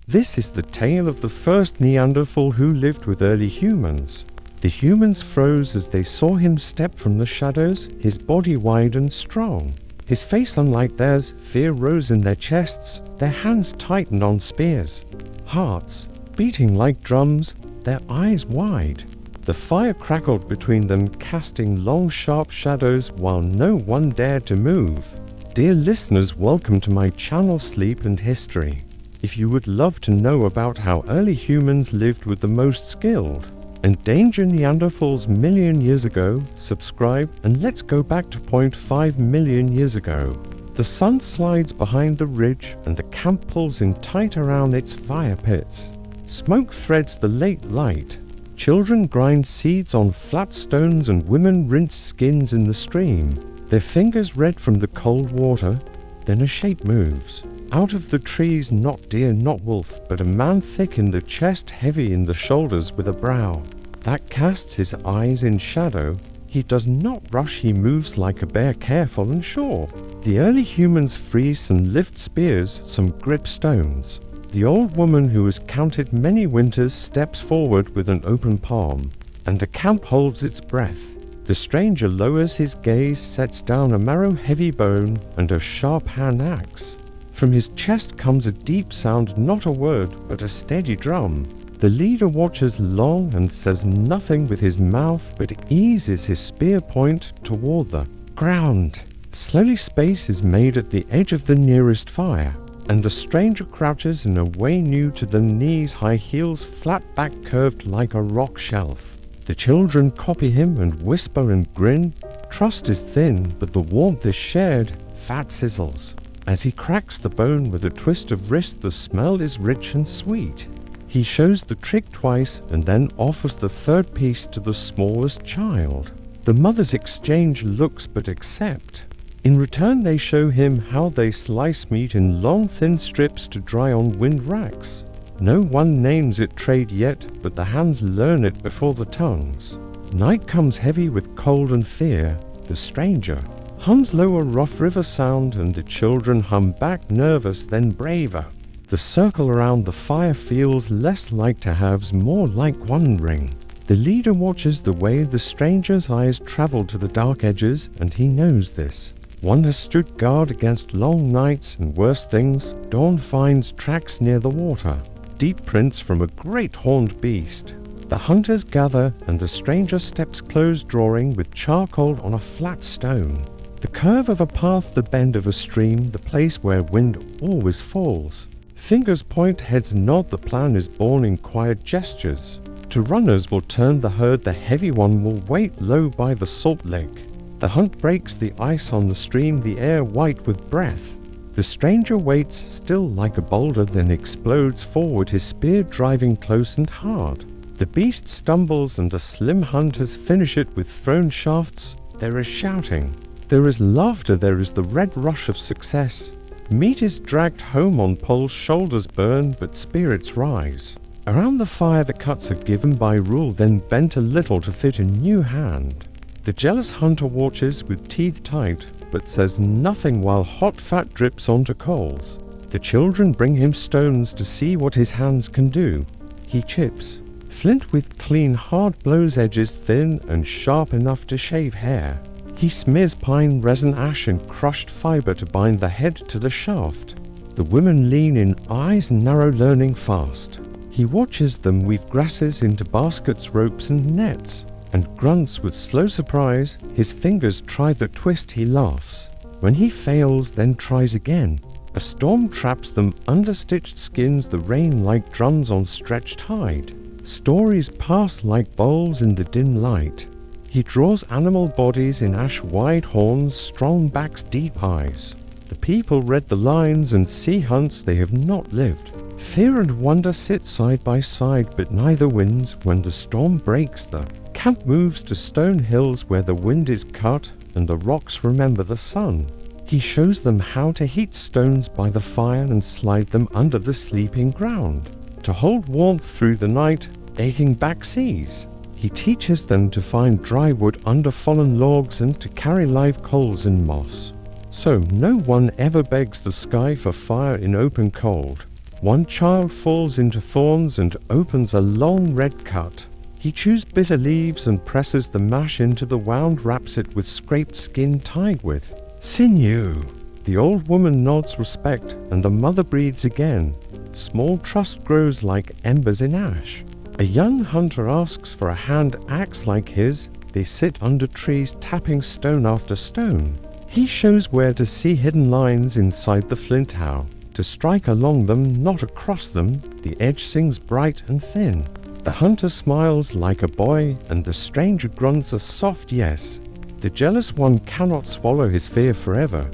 This is the tale of the first Neanderthal who lived with early humans. The humans froze as they saw him step from the shadows, his body wide and strong. His face unlike theirs, fear rose in their chests, their hands tightened on spears. Hearts beating like drums, their eyes wide. The fire crackled between them, casting long sharp shadows while no one dared to move. Dear listeners, welcome to my channel Sleep and History. If you would love to know about how early humans lived with the most skilled, endangered Neanderthals million years ago, subscribe and let's go back to 0.5 million years ago. The sun slides behind the ridge and the camp pulls in tight around its fire pits. Smoke threads the late light. Children grind seeds on flat stones and women rinse skins in the stream, their fingers red from the cold water. Then a shape moves. Out of the trees, not deer, not wolf, but a man thick in the chest, heavy in the shoulders, with a brow that casts his eyes in shadow. He does not rush, he moves like a bear, careful and sure. The early humans freeze and lift spears, some grip stones. The old woman who has counted many winters steps forward with an open palm, and the camp holds its breath. The stranger lowers his gaze, sets down a marrow-heavy bone and a sharp hand axe. From his chest comes a deep sound, not a word, but a steady drum. The leader watches long and says nothing with his mouth, but eases his spear point toward the ground. Slowly space is made at the edge of the nearest fire, and the stranger crouches in a way new to the knees, high heels, flat back curved like a rock shelf. The children copy him and whisper and grin. Trust is thin, but the warmth is shared. Fat sizzles. As he cracks the bone with a twist of wrist, the smell is rich and sweet. He shows the trick twice and then offers the third piece to the smallest child. The mothers exchange looks but accept. In return they show him how they slice meat in long thin strips to dry on wind racks. No one names it trade yet, but the hands learn it before the tongues. Night comes heavy with cold and fear. The stranger hums low, a rough river sound, and the children hum back, nervous then braver. The circle around the fire feels less like to haves, more like wondering. The leader watches the way the stranger's eyes travel to the dark edges, and he knows this. One has stood guard against long nights and worse things. Dawn finds tracks near the water, deep prints from a great horned beast. The hunters gather, and the stranger steps close, drawing with charcoal on a flat stone. The curve of a path, the bend of a stream, the place where wind always falls. Fingers point, heads nod, the plan is born in quiet gestures. Two runners will turn the herd, the heavy one will wait low by the salt lake. The hunt breaks the ice on the stream, the air white with breath. The stranger waits, still like a boulder, then explodes forward, his spear driving close and hard. The beast stumbles and the slim hunters finish it with thrown shafts. There is shouting. There is laughter, there is the red rush of success. Meat is dragged home on poles, shoulders burn, but spirits rise. Around the fire the cuts are given by rule, then bent a little to fit a new hand. The jealous hunter watches with teeth tight, but says nothing while hot fat drips onto coals. The children bring him stones to see what his hands can do. He chips. Flint with clean hard blows, edges thin and sharp enough to shave hair. He smears pine resin, ash and crushed fiber to bind the head to the shaft. The women lean in, eyes narrow, learning fast. He watches them weave grasses into baskets, ropes and nets, and grunts with slow surprise. His fingers try the twist, he laughs. When he fails, then tries again. A storm traps them, understitched skins, the rain like drums on stretched hide. Stories pass like bowls in the dim light. He draws animal bodies in ash, wide horns, strong backs, deep eyes. The people read the lines and see hunts they have not lived. Fear and wonder sit side by side, but neither wins. When the storm breaks, the camp moves to stone hills where the wind is cut and the rocks remember the sun. He shows them how to heat stones by the fire and slide them under the sleeping ground, to hold warmth through the night, aching back seas. He teaches them to find dry wood under fallen logs and to carry live coals in moss. So no one ever begs the sky for fire in open cold. One child falls into thorns and opens a long red cut. He chews bitter leaves and presses the mash into the wound, wraps it with scraped skin tied with sinew. The old woman nods respect, and the mother breathes again. Small trust grows like embers in ash. A young hunter asks for a hand axe like his. They sit under trees tapping stone after stone. He shows where to see hidden lines inside the flint, how to strike along them, not across them. The edge sings bright and thin. The hunter smiles like a boy, and the stranger grunts a soft yes. The jealous one cannot swallow his fear forever.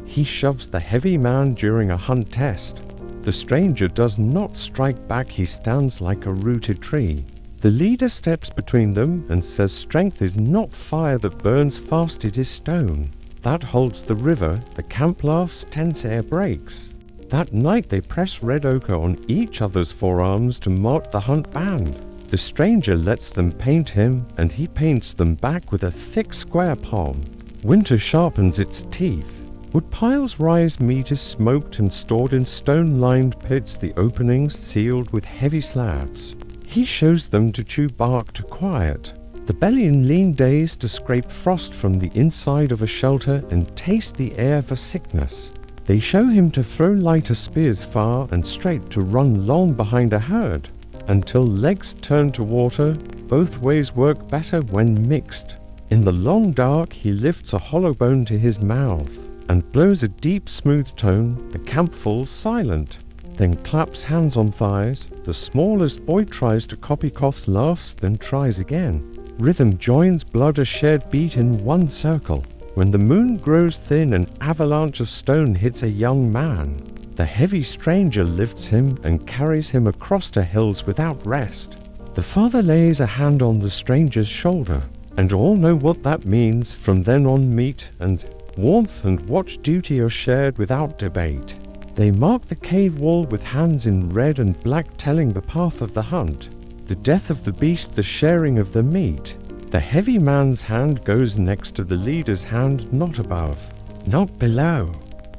He shoves the heavy man during a hunt test. The stranger does not strike back, he stands like a rooted tree. The leader steps between them and says strength is not fire that burns fast, it is stone. That holds the river, the camp laughs, tense air breaks. That night they press red ochre on each other's forearms to mark the hunt band. The stranger lets them paint him, and he paints them back with a thick square palm. Winter sharpens its teeth. Wood piles rise, meat is smoked and stored in stone-lined pits, the openings sealed with heavy slabs. He shows them to chew bark to quiet. The belly in lean days to scrape frost from the inside of a shelter and taste the air for sickness. They show him to throw lighter spears far and straight, to run long behind a herd, until legs turn to water. Both ways work better when mixed. In the long dark he lifts a hollow bone to his mouth and blows a deep smooth tone. The camp falls silent, then claps hands on thighs. The smallest boy tries to copy, coughs, laughs, then tries again. Rhythm joins blood, a shared beat in one circle. When the moon grows thin, an avalanche of stone hits a young man. The heavy stranger lifts him and carries him across the hills without rest. The father lays a hand on the stranger's shoulder, and all know what that means. From then on, meat and warmth and watch duty are shared without debate. They mark the cave wall with hands in red and black, telling the path of the hunt, the death of the beast, the sharing of the meat. The heavy man's hand goes next to the leader's hand, not above, not below.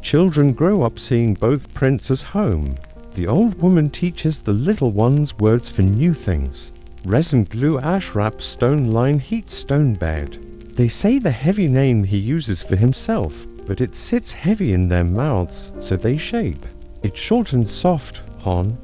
Children grow up seeing both prints as home. The old woman teaches the little ones words for new things. Resin, glue, ash wrap, stone line, heat, stone bed. They say the heavy name he uses for himself, but it sits heavy in their mouths, so they shape. It's short and soft, Hon.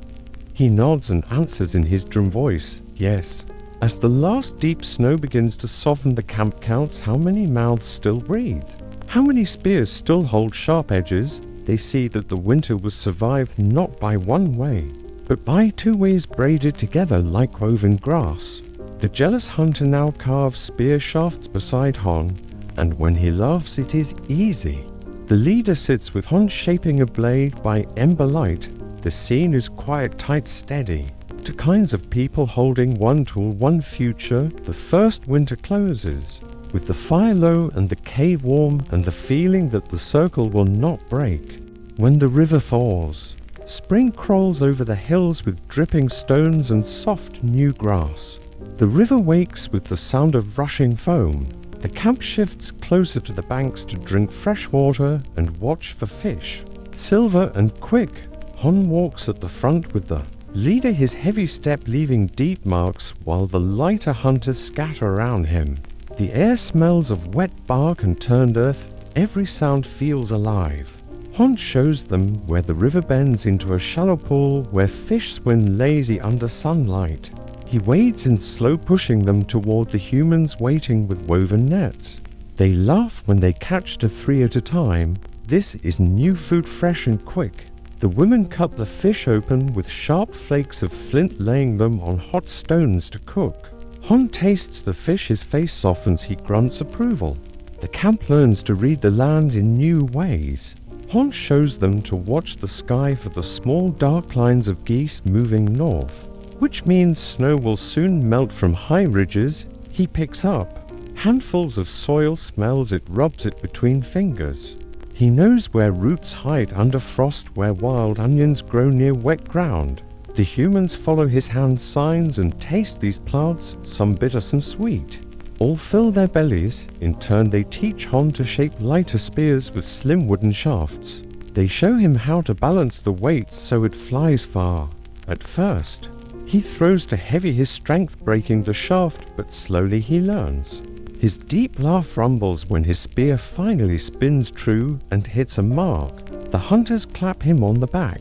He nods and answers in his drum voice, yes. As the last deep snow begins to soften, the camp counts how many mouths still breathe, how many spears still hold sharp edges. They see that the winter was survived not by one way, but by two ways braided together like woven grass. The jealous hunter now carves spear shafts beside Hon, and when he laughs it is easy. The leader sits with Hon shaping a blade by ember light. The scene is quiet, tight, steady. To kinds of people holding one tool, one future, the first winter closes, with the fire low and the cave warm and the feeling that the circle will not break. When the river thaws, spring crawls over the hills with dripping stones and soft new grass. The river wakes with the sound of rushing foam. The camp shifts closer to the banks to drink fresh water and watch for fish. Silver and quick, Hon walks at the front with the leader, his heavy step leaving deep marks while the lighter hunters scatter around him. The air smells of wet bark and turned earth. Every sound feels alive. Hon shows them where the river bends into a shallow pool where fish swim lazy under sunlight. He wades in slow, pushing them toward the humans waiting with woven nets. They laugh when they catch the 3 at a time. This is new food, fresh and quick. The women cut the fish open with sharp flakes of flint, laying them on hot stones to cook. Hon tastes the fish, his face softens, he grunts approval. The camp learns to read the land in new ways. Hon shows them to watch the sky for the small dark lines of geese moving north, which means snow will soon melt from high ridges. He picks up handfuls of soil, smells it, rubs it between fingers. He knows where roots hide under frost, where wild onions grow near wet ground. The humans follow his hand signs and taste these plants, some bitter, some sweet. All fill their bellies. In turn they teach Hon to shape lighter spears with slim wooden shafts. They show him how to balance the weight so it flies far. At first, he throws too heavy, his strength breaking the shaft, but slowly he learns. His deep laugh rumbles when his spear finally spins true and hits a mark. The hunters clap him on the back.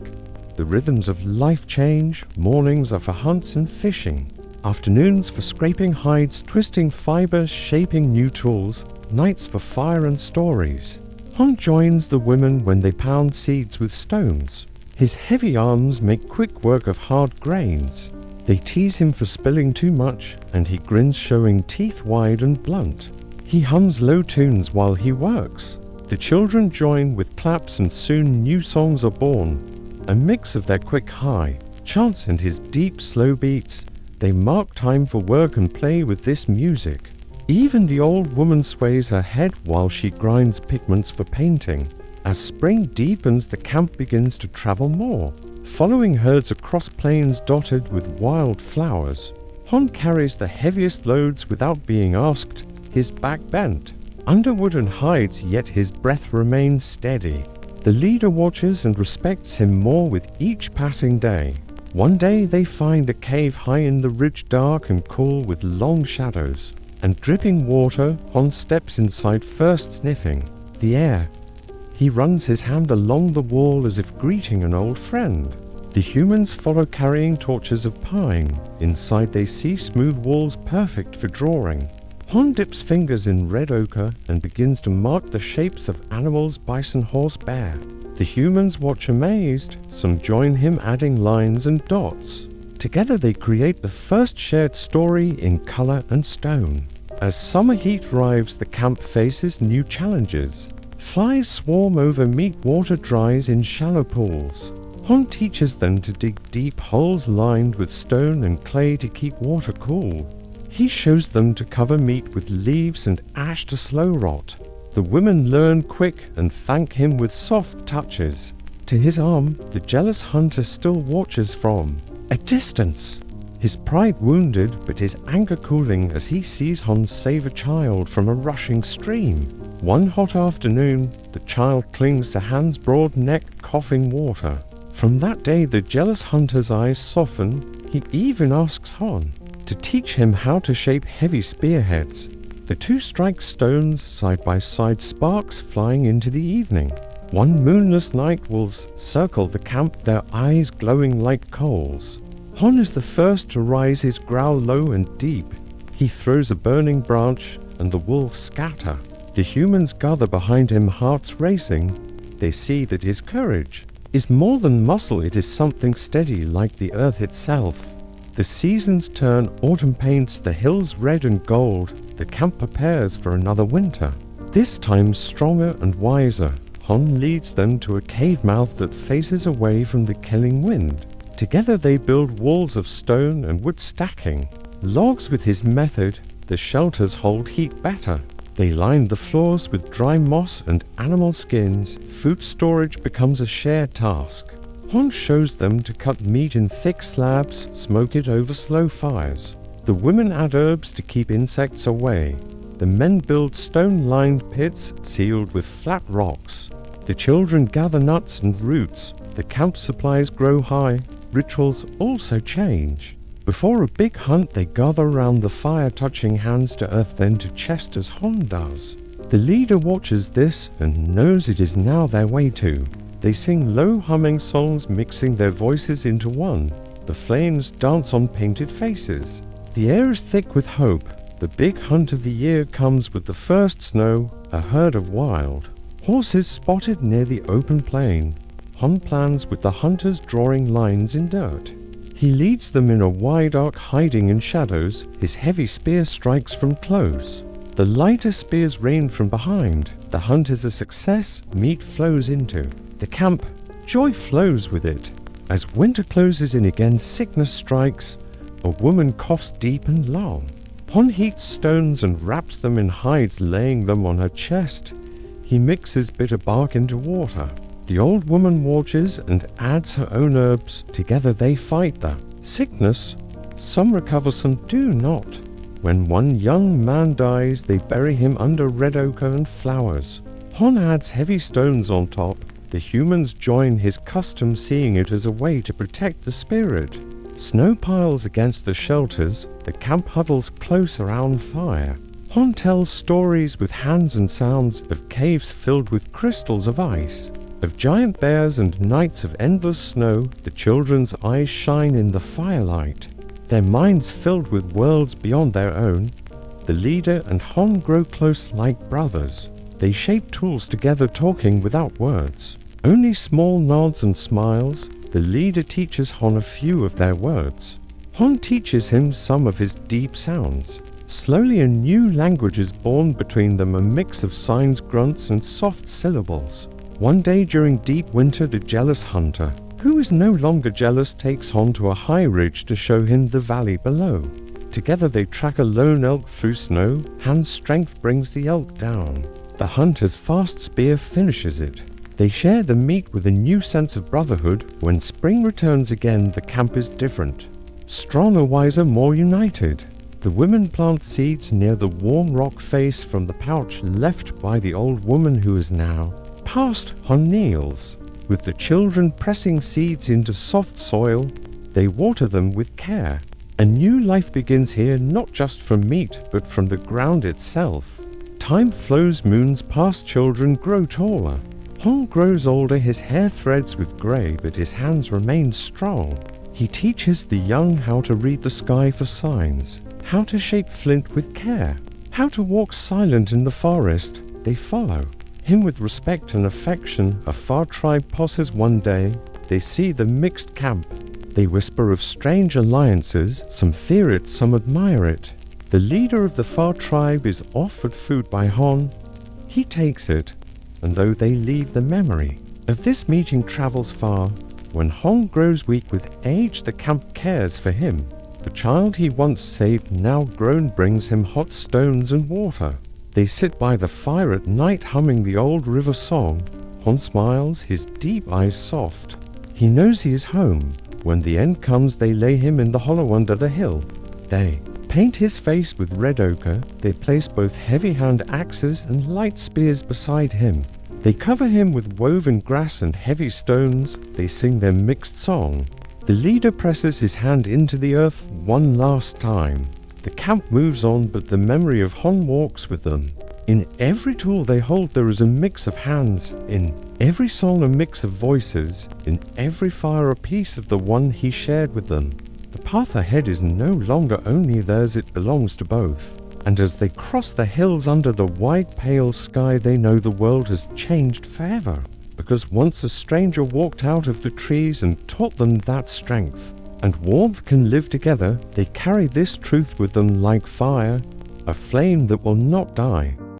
The rhythms of life change. Mornings are for hunts and fishing. Afternoons for scraping hides, twisting fibers, shaping new tools. Nights for fire and stories. Hon joins the women when they pound seeds with stones. His heavy arms make quick work of hard grains. They tease him for spilling too much, and he grins, showing teeth wide and blunt. He hums low tunes while he works. The children join with claps, and soon new songs are born. A mix of their quick high chants and his deep slow beats. They mark time for work and play with this music. Even the old woman sways her head while she grinds pigments for painting. As spring deepens, the camp begins to travel more, following herds across plains dotted with wild flowers. Hon carries the heaviest loads without being asked, his back bent. Under wood and hides, yet his breath remains steady. The leader watches and respects him more with each passing day. One day they find a cave high in the ridge, dark and cool with long shadows and dripping water. Hon steps inside, first sniffing the air. He runs his hand along the wall as if greeting an old friend. The humans follow, carrying torches of pine. Inside they see smooth walls perfect for drawing. Hon dips fingers in red ochre and begins to mark the shapes of animals: bison, horse, bear. The humans watch amazed. Some join him, adding lines and dots. Together they create the first shared story in color and stone. As summer heat arrives, the camp faces new challenges. Flies swarm over meat, water dries in shallow pools. Hon teaches them to dig deep holes lined with stone and clay to keep water cool. He shows them to cover meat with leaves and ash to slow rot. The women learn quick and thank him with soft touches. To his arm, the jealous hunter still watches from a distance. His pride wounded, but his anger cooling as he sees Hon save a child from a rushing stream. One hot afternoon, the child clings to Han's broad neck, coughing water. From that day, the jealous hunter's eyes soften. He even asks Hon to teach him how to shape heavy spearheads. The two strike stones side by side, sparks flying into the evening. One moonless night, wolves circle the camp, their eyes glowing like coals. Hon is the first to rise, his growl low and deep. He throws a burning branch, and the wolves scatter. The humans gather behind him, hearts racing. They see that his courage is more than muscle, it is something steady like the earth itself. The seasons turn, autumn paints the hills red and gold. The camp prepares for another winter. This time stronger and wiser, Hon leads them to a cave mouth that faces away from the killing wind. Together they build walls of stone and wood, stacking logs with his method. The shelters hold heat better. They line the floors with dry moss and animal skins. Food storage becomes a shared task. Hon shows them to cut meat in thick slabs, smoke it over slow fires. The women add herbs to keep insects away. The men build stone-lined pits sealed with flat rocks. The children gather nuts and roots. The camp supplies grow high. Rituals also change. Before a big hunt, they gather around the fire, touching hands to earth, then to chest as Hon does. The leader watches this and knows it is now their way to. They sing low humming songs, mixing their voices into one. The flames dance on painted faces. The air is thick with hope. The big hunt of the year comes with the first snow, a herd of wild horses spotted near the open plain. Hon plans with the hunters, drawing lines in dirt. He leads them in a wide arc, hiding in shadows. His heavy spear strikes from close. The lighter spears rain from behind. The hunt is a success. Meat flows into the camp. Joy flows with it. As winter closes in again, sickness strikes. A woman coughs deep and long. Hon heats stones and wraps them in hides, laying them on her chest. He mixes bitter bark into water. The old woman watches and adds her own herbs. Together they fight the sickness. Some recover, some do not. When one young man dies, they bury him under red ochre and flowers. Hon adds heavy stones on top. The The humans join his custom, seeing it as a way to protect the spirit. Snow piles against the shelters, the camp huddles close around fire. Hon tells stories with hands and sounds of caves filled with crystals of ice, of giant bears and nights of endless snow. The children's eyes shine in the firelight, their minds filled with worlds beyond their own. The leader and Hon grow close like brothers. They shape tools together, talking without words. Only small nods and smiles. The leader teaches Hon a few of their words. Hon teaches him some of his deep sounds. Slowly a new language is born between them, a mix of signs, grunts, and soft syllables. One day during deep winter, the jealous hunter, who is no longer jealous, takes Hon to a high ridge to show him the valley below. Together they track a lone elk through snow. Han's strength brings the elk down. The hunter's fast spear finishes it. They share the meat with a new sense of brotherhood. When spring returns again, the camp is different. Stronger, wiser, more united. The women plant seeds near the warm rock face from the pouch left by the old woman who is now past. Hon kneels, with the children pressing seeds into soft soil. They water them with care. A new life begins here, not just from meat, but from the ground itself. Time flows, moons pass, children grow taller. Hon grows older, his hair threads with gray, but his hands remain strong. He teaches the young how to read the sky for signs, how to shape flint with care, how to walk silent in the forest. They follow him with respect and affection. A far tribe passes one day. They see the mixed camp. They whisper of strange alliances. Some fear it, some admire it. The leader of the far tribe is offered food by Hon. He takes it, and though they leave, the memory of this meeting travels far. When Hon grows weak with age, the camp cares for him. The child he once saved, now grown, brings him hot stones and water. They sit by the fire at night, humming the old river song. Hon smiles, his deep eyes soft. He knows he is home. When the end comes, they lay him in the hollow under the hill. They paint his face with red ochre. They place both heavy hand axes and light spears beside him. They cover him with woven grass and heavy stones. They sing their mixed song. The leader presses his hand into the earth one last time. The camp moves on, but the memory of Hon walks with them. In every tool they hold there is a mix of hands. In every song a mix of voices. In every fire a piece of the one he shared with them. The path ahead is no longer only theirs, it belongs to both. And as they cross the hills under the wide pale sky, they know the world has changed forever. Because once a stranger walked out of the trees and taught them that strength and warmth can live together. They carry this truth with them like fire, a flame that will not die.